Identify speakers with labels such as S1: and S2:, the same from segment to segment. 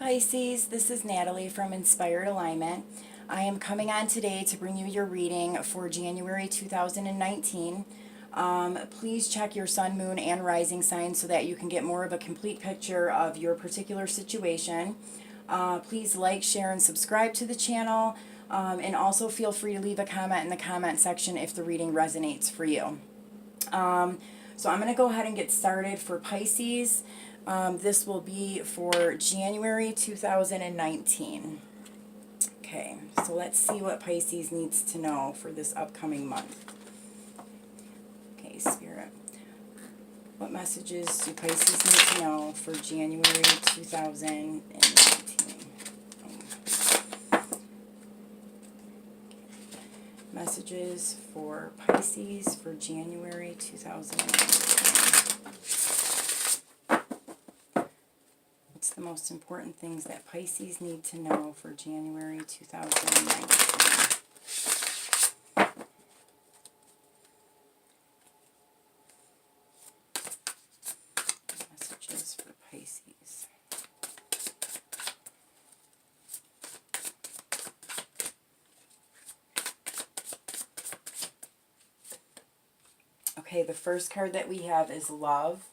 S1: Pisces, this is Natalie from Inspired Alignment. I am coming on today to bring you your reading for January 2019. Please check your sun, moon, and rising sign so that you can get more of a complete picture of your particular situation. Please like, share, and subscribe to the channel. And also feel free to leave a comment in the comment section if the reading resonates for you. So I'm going to go ahead and get started for Pisces. This will be for January 2019. Okay, so let's see what Pisces needs to know for this upcoming month. Okay, Spirit. What messages do Pisces need to know for January 2019? Messages for Pisces for January 2019. What's the most important things that Pisces need to know for January 2019? Messages for Pisces. Okay, the first card that we have is Love.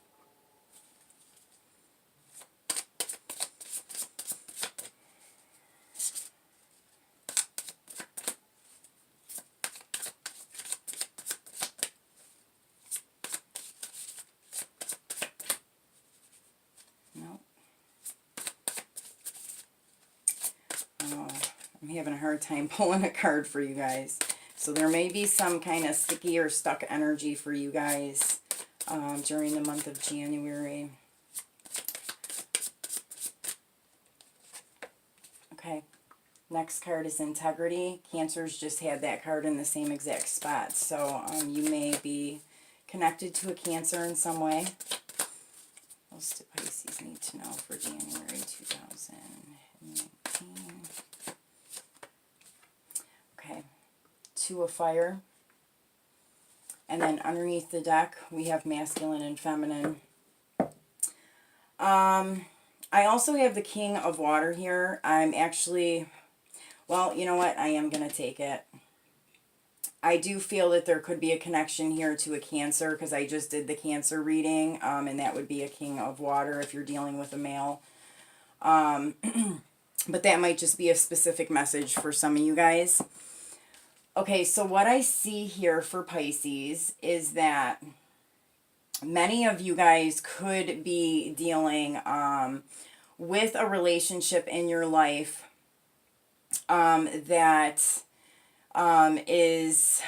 S1: No. Oh, I'm having a hard time pulling a card for you guys. So there may be some kind of sticky or stuck energy for you guys during the month of January. Okay, next card is Integrity. Cancers just had that card in the same exact spot. So you may be connected to a Cancer in some way. What else do Pisces need to know for January 2019? Okay. Two of Fire, and then underneath the deck we have Masculine and Feminine. I also have the King of Water here. I'm actually, well, you know what, I am going to take it. I do feel that there could be a connection here to a Cancer, because I just did the Cancer reading, and that would be a King of Water if you're dealing with a male. But that might just be a specific message for some of you guys. Okay, so what I see here for Pisces is that many of you guys could be dealing with a relationship in your life that is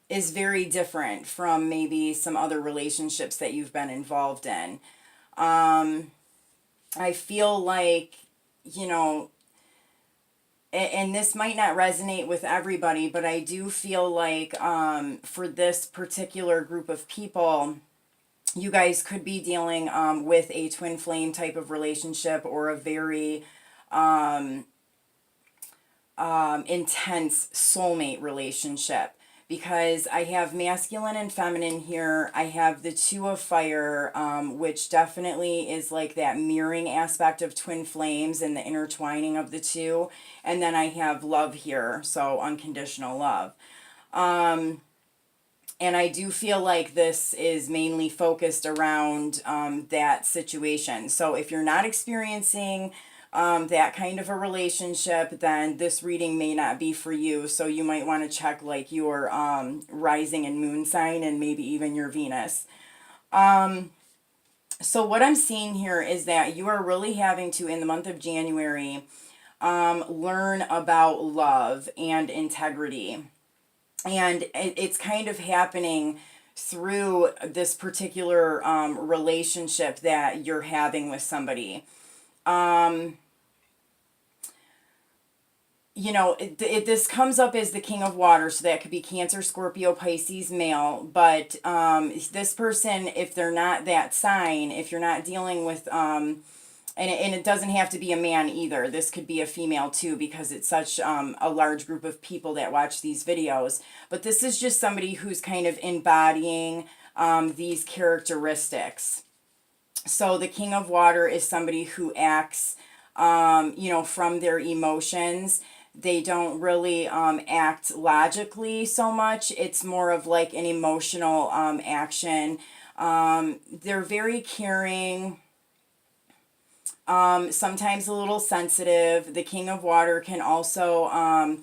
S1: very different from maybe some other relationships that you've been involved in. I feel like, you know, and this might not resonate with everybody, but I do feel like for this particular group of people, you guys could be dealing with a twin flame type of relationship, or a very intense soulmate relationship. Because I have Masculine and Feminine here. I have the Two of Fire, which definitely is like that mirroring aspect of twin flames and the intertwining of the two. And then I have Love here, so unconditional love. And I do feel like this is mainly focused around that situation. So if you're not experiencing that kind of a relationship, then this reading may not be for you. So you might want to check like your rising and moon sign, and maybe even your Venus. So what I'm seeing here is that you are really having to, in the month of January, learn about love and integrity. And it's kind of happening through this particular relationship that you're having with somebody. You know, this comes up as the King of Water, so that could be Cancer, Scorpio, Pisces, male. But this person, if they're not that sign, if you're not dealing with, and it doesn't have to be a man either. This could be a female too, because it's such a large group of people that watch these videos. But this is just somebody who's kind of embodying these characteristics. So the King of Water is somebody who acts, you know, from their emotions. They don't really act logically so much. It's more of like an emotional action. They're very caring, sometimes a little sensitive. The King of Water can also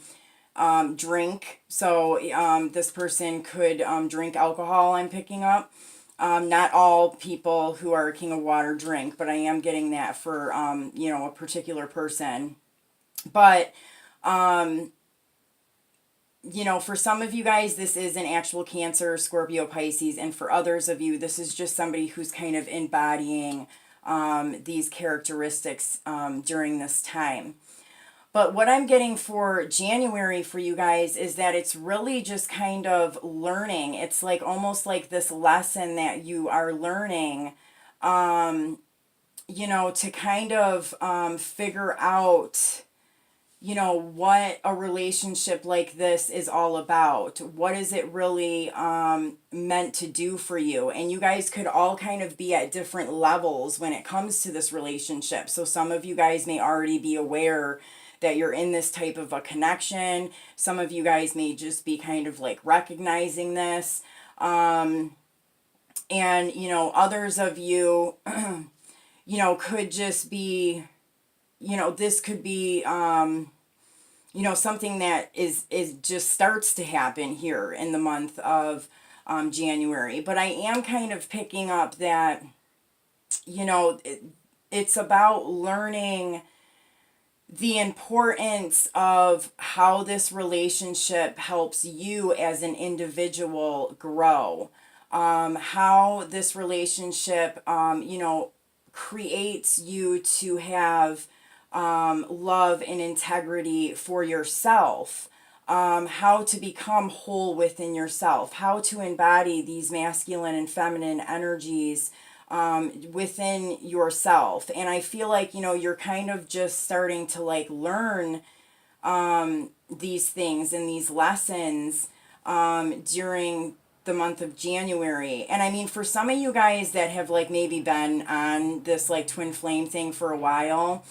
S1: drink. So this person could drink alcohol, I'm picking up. Not all people who are a King of Water drink, but I am getting that for, you know, a particular person. But, you know, for some of you guys, this is an actual Cancer, Scorpio, Pisces, and for others of you, this is just somebody who's kind of embodying these characteristics during this time. But what I'm getting for January for you guys is that it's really just kind of learning. It's like almost like this lesson that you are learning, you know, to kind of figure out, you know, what a relationship like this is all about. What is it really meant to do for you? And you guys could all kind of be at different levels when it comes to this relationship. So some of you guys may already be aware that you're in this type of a connection. Some of you guys may just be kind of like recognizing this. And, you know, others of you, you know, could just be, you know, this could be, you know, something that is just starts to happen here in the month of January. But I am kind of picking up that, you know, it's about learning the importance of how this relationship helps you as an individual grow. How this relationship, you know, creates you to have love and integrity for yourself, how to become whole within yourself, how to embody these masculine and feminine energies within yourself. And I feel like, you know, you're kind of just starting to like learn these things and these lessons during the month of January. And I mean, for some of you guys that have like maybe been on this like twin flame thing for a while,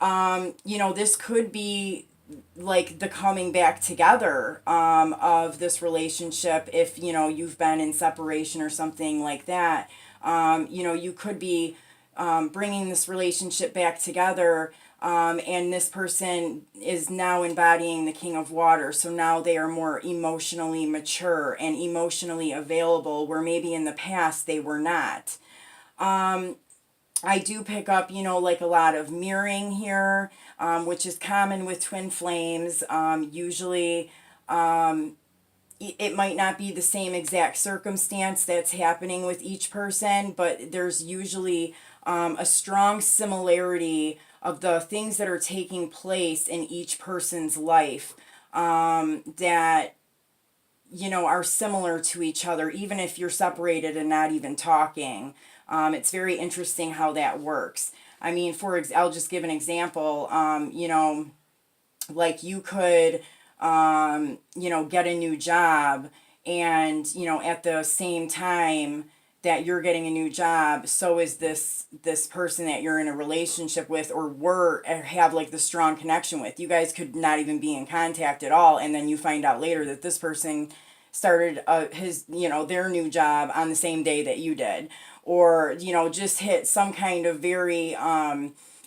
S1: you know, this could be like the coming back together of this relationship. If, you know, you've been in separation or something like that, you know, you could be bringing this relationship back together. And this person is now embodying the King of Water. So now they are more emotionally mature and emotionally available, where maybe in the past they were not. I do pick up, you know, like a lot of mirroring here, which is common with twin flames. Usually, it might not be the same exact circumstance that's happening with each person, but there's usually a strong similarity of the things that are taking place in each person's life that, you know, are similar to each other, even if you're separated and not even talking. It's very interesting how that works. I mean, I'll just give an example. You know, like you could, you know, get a new job, and, you know, at the same time that you're getting a new job, so is this person that you're in a relationship with or have like the strong connection with. You guys could not even be in contact at all, and then you find out later that this person started his, you know, their new job on the same day that you did, or, you know, just hit some kind of very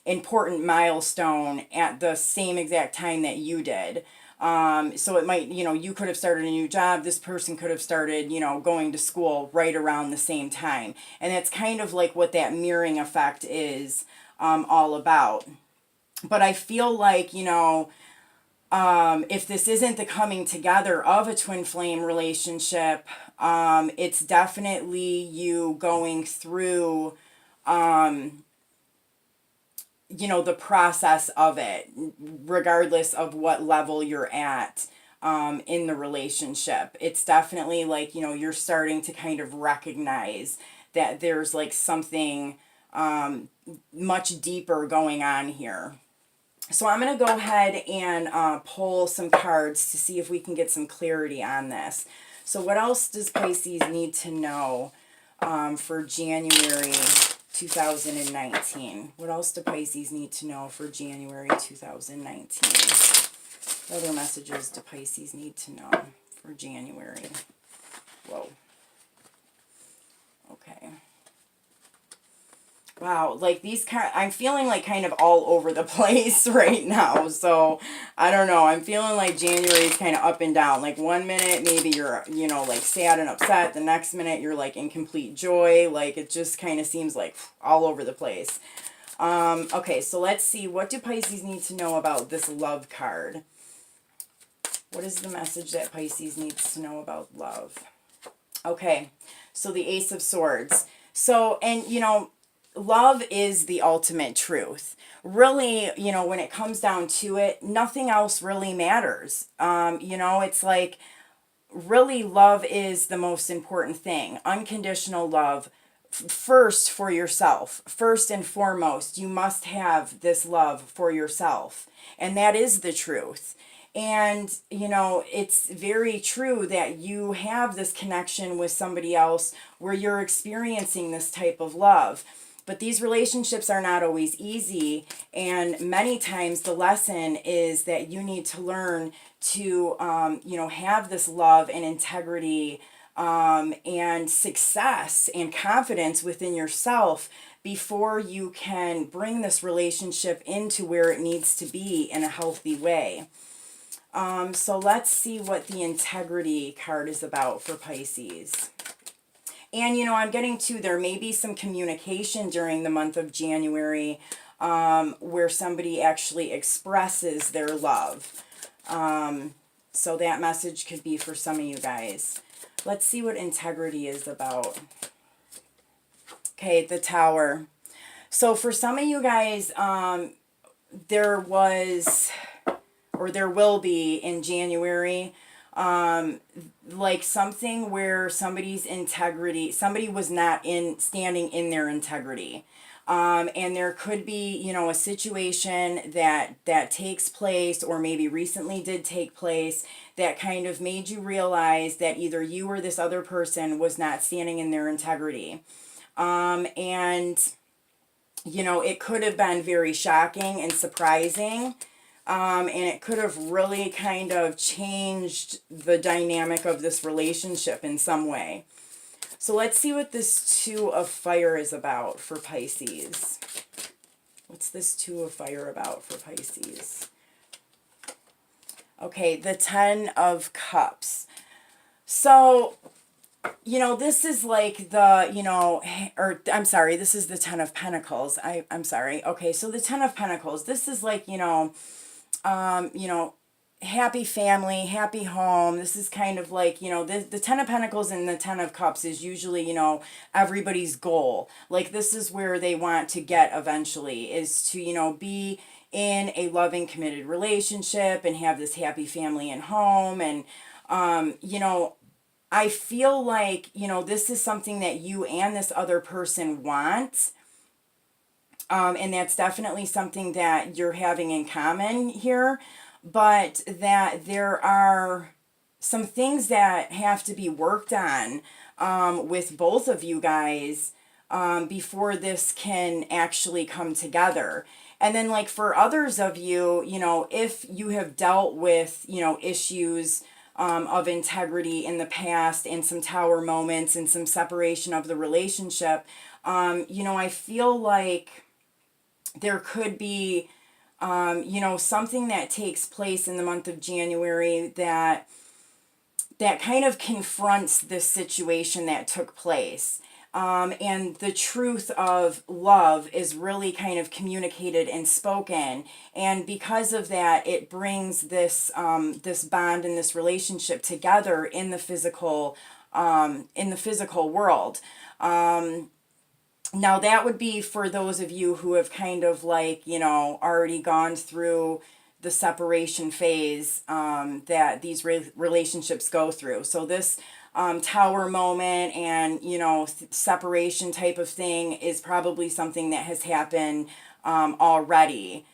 S1: important milestone at the same exact time that you did. So it might, you know, you could have started a new job. This person could have started, you know, going to school right around the same time. And that's kind of like what that mirroring effect is all about. But I feel like, you know, if this isn't the coming together of a twin flame relationship, it's definitely you going through, you know, the process of it, regardless of what level you're at in the relationship. It's definitely like, you know, you're starting to kind of recognize that there's like something much deeper going on here. So I'm going to go ahead and pull some cards to see if we can get some clarity on this. So what else does Pisces need to know for January 2019. What else do Pisces need to know for January 2019? What other messages do Pisces need to know for January? Whoa. Okay. Wow, like these I'm feeling like kind of all over the place right now. So, I don't know. I'm feeling like January is kind of up and down. Like one minute maybe you're, like sad and upset. The next minute you're like in complete joy. Like it just kind of seems like all over the place. Okay, so let's see. What do Pisces need to know about this love card? What is the message that Pisces needs to know about love? Okay, so the Ace of Swords. So, and love is the ultimate truth. Really, when it comes down to it, nothing else really matters. It's like really love is the most important thing. Unconditional love first for yourself. First and foremost, you must have this love for yourself. And that is the truth. And, it's very true that you have this connection with somebody else where you're experiencing this type of love. But these relationships are not always easy. And many times the lesson is that you need to learn to, have this love and integrity and success and confidence within yourself before you can bring this relationship into where it needs to be in a healthy way. So let's see what the integrity card is about for Pisces. And, I'm getting to, there may be some communication during the month of January where somebody actually expresses their love. So that message could be for some of you guys. Let's see what integrity is about. Okay, the Tower. So for some of you guys, there was, or there will be in January, like something where somebody's integrity, somebody was not standing in their integrity. And there could be, a situation that takes place or maybe recently did take place that kind of made you realize that either you or this other person was not standing in their integrity. And, it could have been very shocking and surprising. And it could have really kind of changed the dynamic of this relationship in some way. So let's see what this Two of Fire is about for Pisces. What's this Two of Fire about for Pisces? Okay, the Ten of Cups. So, this is like the, I'm sorry, this is the Ten of Pentacles. I'm sorry. Okay, so the Ten of Pentacles, this is like, happy family, happy home. This is kind of like, the Ten of Pentacles and the Ten of Cups is usually, everybody's goal. Like this is where they want to get eventually, is to, be in a loving, committed relationship and have this happy family and home. And, I feel like, this is something that you and this other person want. And that's definitely something that you're having in common here, but that there are some things that have to be worked on with both of you guys before this can actually come together. And then like for others of you, if you have dealt with, issues of integrity in the past and some Tower moments and some separation of the relationship, I feel like there could be, something that takes place in the month of January that kind of confronts this situation that took place. And the truth of love is really kind of communicated and spoken. And because of that, it brings this, this bond and this relationship together in the physical world. Now that would be for those of you who have kind of like, already gone through the separation phase that these relationships go through. So this Tower moment and, separation type of thing is probably something that has happened already.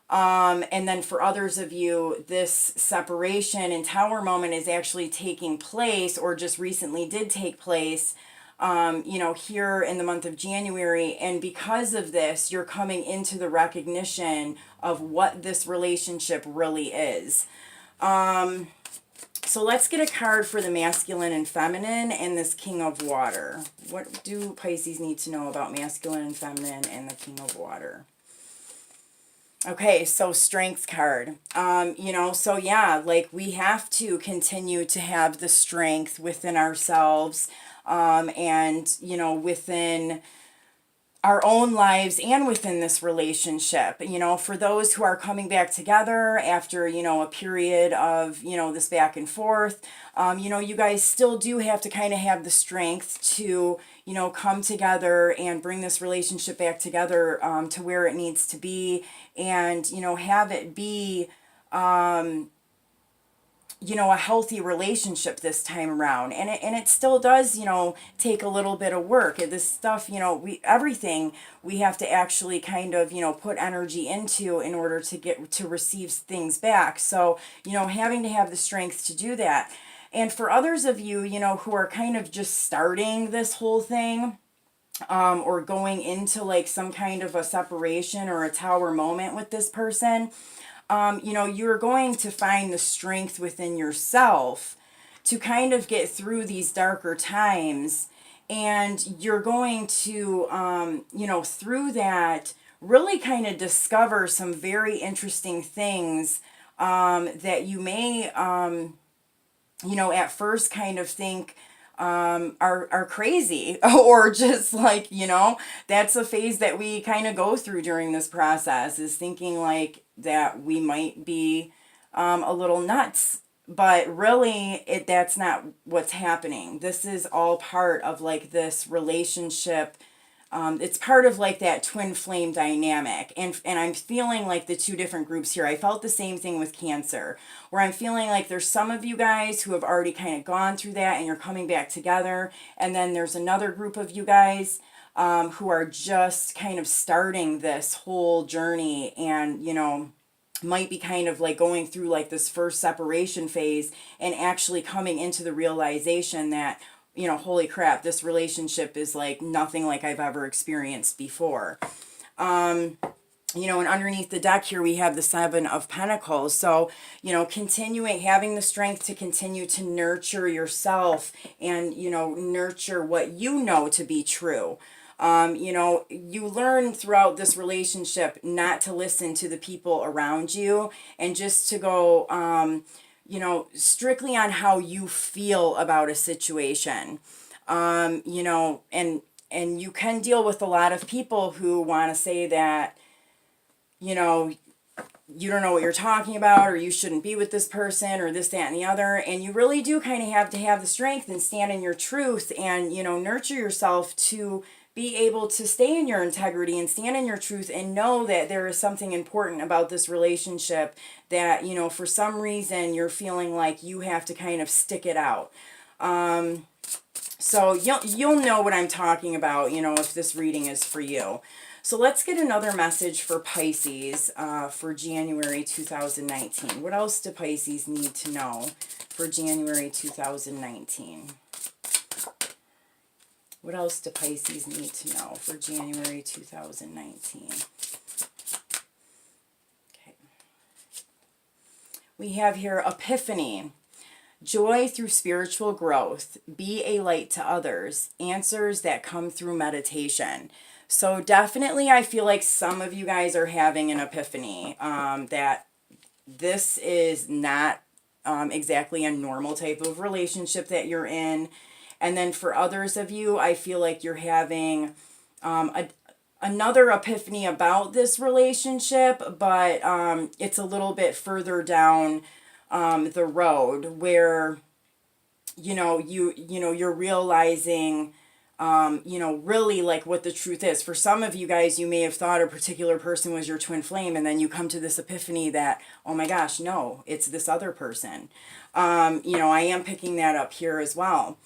S1: And then for others of you, this separation and Tower moment is actually taking place or just recently did take place here in the month of January. And because of this, you're coming into the recognition of what this relationship really is. So let's get a card for the masculine and feminine and this King of Water. What do Pisces need to know about masculine and feminine and the King of Water? Okay, so Strength card. So yeah, like we have to continue to have the strength within ourselves, and, within our own lives and within this relationship. For those who are coming back together after, a period of, this back and forth, you guys still do have to kind of have the strength to, come together and bring this relationship back together, to where it needs to be, and, have it be, a healthy relationship this time around. And it still does, take a little bit of work. This stuff, everything we have to actually kind of, put energy into in order to get to receive things back. So, having to have the strength to do that. And for others of you, who are kind of just starting this whole thing, or going into like some kind of a separation or a tower moment with this person, you're going to find the strength within yourself to kind of get through these darker times. And you're going to, through that, really kind of discover some very interesting things, that you may, at first kind of think, are crazy, or just like, that's a phase that we kind of go through during this process, is thinking like that we might be a little nuts. But really, that's not what's happening. This is all part of like this relationship. It's part of like that twin flame dynamic. And I'm feeling like the two different groups here. I felt the same thing with Cancer, where I'm feeling like there's some of you guys who have already kind of gone through that and you're coming back together. And then there's another group of you guys, who are just kind of starting this whole journey, and, might be kind of like going through like this first separation phase and actually coming into the realization that, holy crap, this relationship is like nothing like I've ever experienced before. And underneath the deck here, we have the Seven of Pentacles. So, continuing, having the strength to continue to nurture yourself and, nurture what you know to be true. You learn throughout this relationship not to listen to the people around you, and just to go, strictly on how you feel about a situation. And you can deal with a lot of people who want to say that, you don't know what you're talking about, or you shouldn't be with this person, or this, that, and the other. And you really do kind of have to have the strength and stand in your truth and, nurture yourself to be able to stay in your integrity and stand in your truth, and know that there is something important about this relationship that, for some reason you're feeling like you have to kind of stick it out. So you'll know what I'm talking about, if this reading is for you. So let's get another message for Pisces, for January 2019. What else do Pisces need to know for January 2019? What else do Pisces need to know for January 2019? Okay. We have here Epiphany. Joy through spiritual growth. Be a light to others. Answers that come through meditation. So definitely I feel like some of you guys are having an epiphany, that this is not exactly a normal type of relationship that you're in. And then for others of you, I feel like you're having another epiphany about this relationship, but it's a little bit further down the road, where you're realizing really like what the truth is. For some of you guys, you may have thought a particular person was your twin flame, and then you come to this epiphany that, oh my gosh, no, it's this other person. I am picking that up here as well.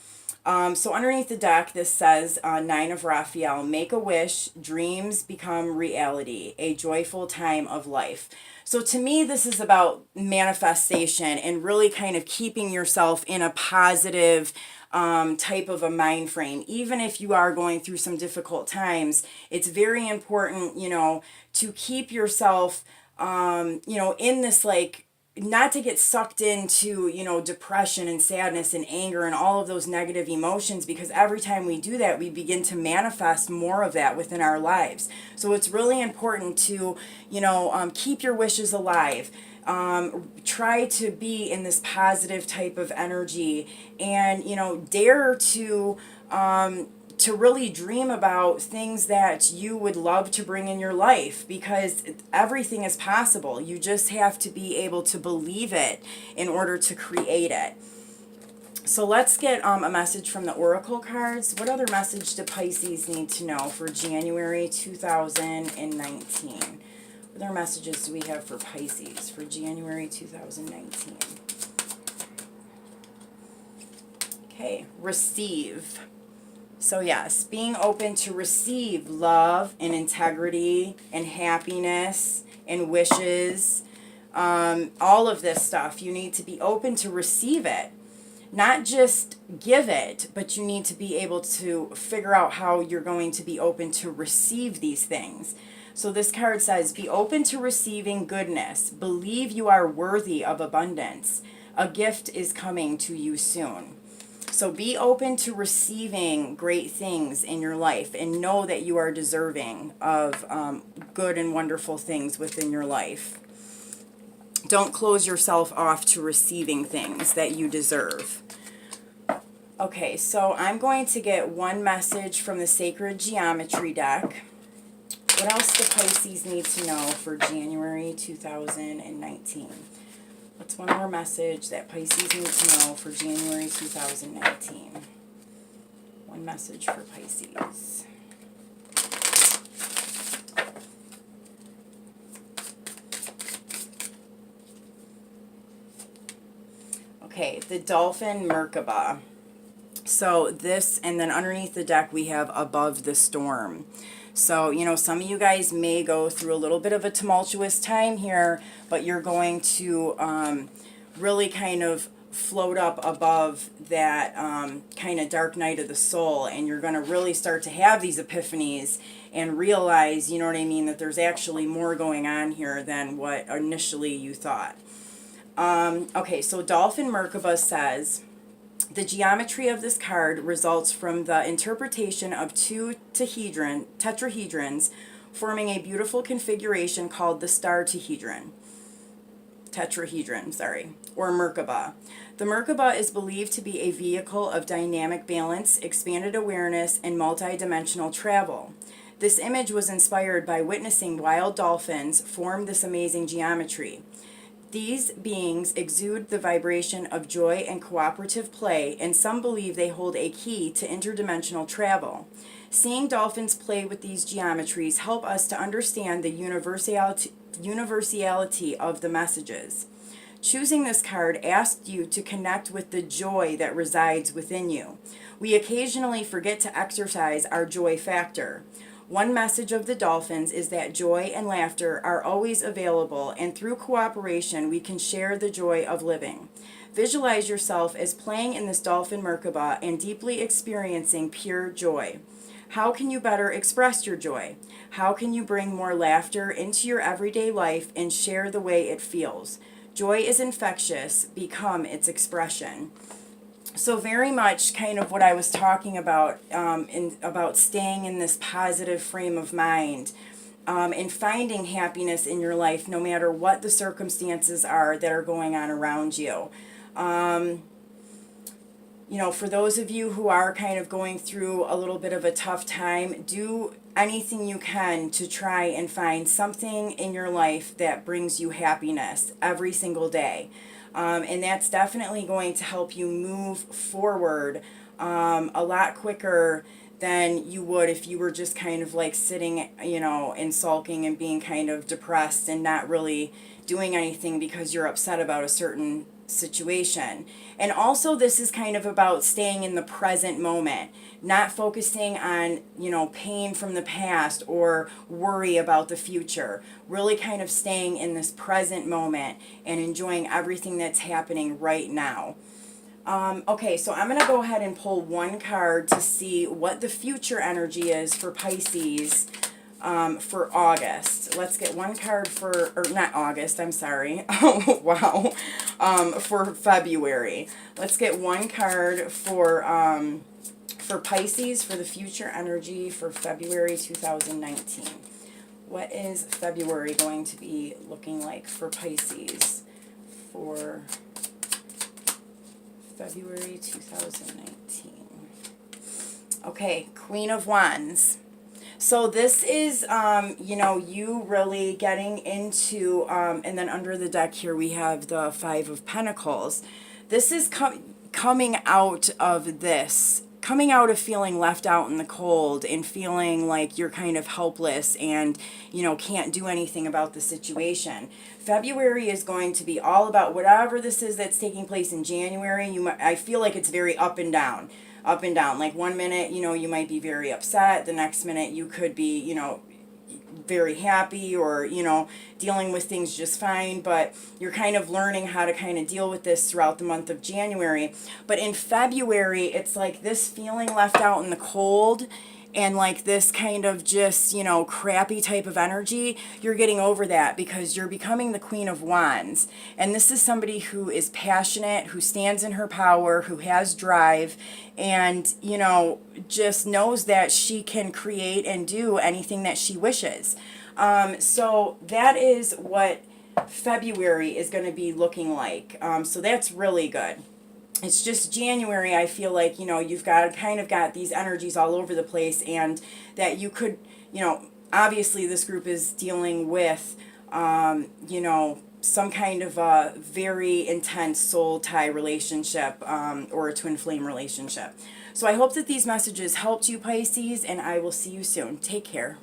S1: So underneath the deck, this says, Nine of Raphael, make a wish, dreams become reality, a joyful time of life. So to me, this is about manifestation and really kind of keeping yourself in a positive, type of a mind frame. Even if you are going through some difficult times, it's very important, to keep yourself, in this, like, not to get sucked into, depression and sadness and anger and all of those negative emotions, because every time we do that, we begin to manifest more of that within our lives. So it's really important to, keep your wishes alive. Try to be in this positive type of energy, and, dare to really dream about things that you would love to bring in your life, because everything is possible. You just have to be able to believe it in order to create it. So let's get a message from the Oracle cards. What other message do Pisces need to know for January 2019? What other messages do we have for Pisces for January 2019? Okay, receive. So yes, being open to receive love and integrity and happiness and wishes, all of this stuff. You need to be open to receive it. Not just give it, but you need to be able to figure out how you're going to be open to receive these things. So this card says, be open to receiving goodness. Believe you are worthy of abundance. A gift is coming to you soon. So be open to receiving great things in your life, and know that you are deserving of good and wonderful things within your life. Don't close yourself off to receiving things that you deserve. Okay, so I'm going to get one message from the Sacred Geometry deck. What else do Pisces need to know for January 2019? What's one more message that Pisces needs to know for January 2019? One message for Pisces. Okay, the Dolphin Merkaba. So this, and then underneath the deck we have above the storm. So, some of you guys may go through a little bit of a tumultuous time here, but you're going to really kind of float up above that kind of dark night of the soul, and you're going to really start to have these epiphanies and realize, you know what I mean, that there's actually more going on here than what initially you thought. Okay, so Dolphin Merkaba says, the geometry of this card results from the interpretation of two tetrahedrons forming a beautiful configuration called the star tetrahedron, or Merkaba. The Merkaba is believed to be a vehicle of dynamic balance, expanded awareness, and multidimensional travel. This image was inspired by witnessing wild dolphins form this amazing geometry. These beings exude the vibration of joy and cooperative play, and some believe they hold a key to interdimensional travel. Seeing dolphins play with these geometries help us to understand the universality of the messages. Choosing this card asks you to connect with the joy that resides within you. We occasionally forget to exercise our joy factor. One message of the dolphins is that joy and laughter are always available, and through cooperation we can share the joy of living. Visualize yourself as playing in this dolphin Merkaba and deeply experiencing pure joy. How can you better express your joy? How can you bring more laughter into your everyday life and share the way it feels? Joy is infectious. Become its expression. So very much kind of what I was talking about, about staying in this positive frame of mind, and finding happiness in your life no matter what the circumstances are that are going on around you. For those of you who are kind of going through a little bit of a tough time, do anything you can to try and find something in your life that brings you happiness every single day. And that's definitely going to help you move forward a lot quicker than you would if you were just kind of like sitting, and sulking and being kind of depressed and not really doing anything because you're upset about a certain situation. And also this is kind of about staying in the present moment, not focusing on, pain from the past or worry about the future. Really kind of staying in this present moment and enjoying everything that's happening right now. Okay, so I'm going to go ahead and pull one card to see what the future energy is for Pisces for August. Let's get one card for, or not August, I'm sorry. Oh, wow. For February. Let's get one card for Pisces for the future energy for February 2019. What is February going to be looking like for Pisces for February 2019? Okay, Queen of Wands. So this is, you know, you really getting into, and then under the deck here we have the Five of Pentacles. This is coming out of this, coming out of feeling left out in the cold and feeling like you're kind of helpless and, you know, can't do anything about the situation. February is going to be all about whatever this is that's taking place in January. I feel like it's very up and down. Up and down. Like one minute, you know, you might be very upset. The next minute you could be, you know, very happy or, you know, dealing with things just fine. But you're kind of learning how to kind of deal with this throughout the month of January. But in February, it's like this feeling left out in the cold and like this kind of just, you know, crappy type of energy. You're getting over that because you're becoming the Queen of Wands. And this is somebody who is passionate, who stands in her power, who has drive, and, you know, just knows that she can create and do anything that she wishes. So that is what February is going to be looking like. So that's really good. It's just January, I feel like, you know, you've got kind of got these energies all over the place, and that you could, you know, obviously this group is dealing with, you know, some kind of a very intense soul tie relationship, or a twin flame relationship. So I hope that these messages helped you, Pisces, and I will see you soon. Take care.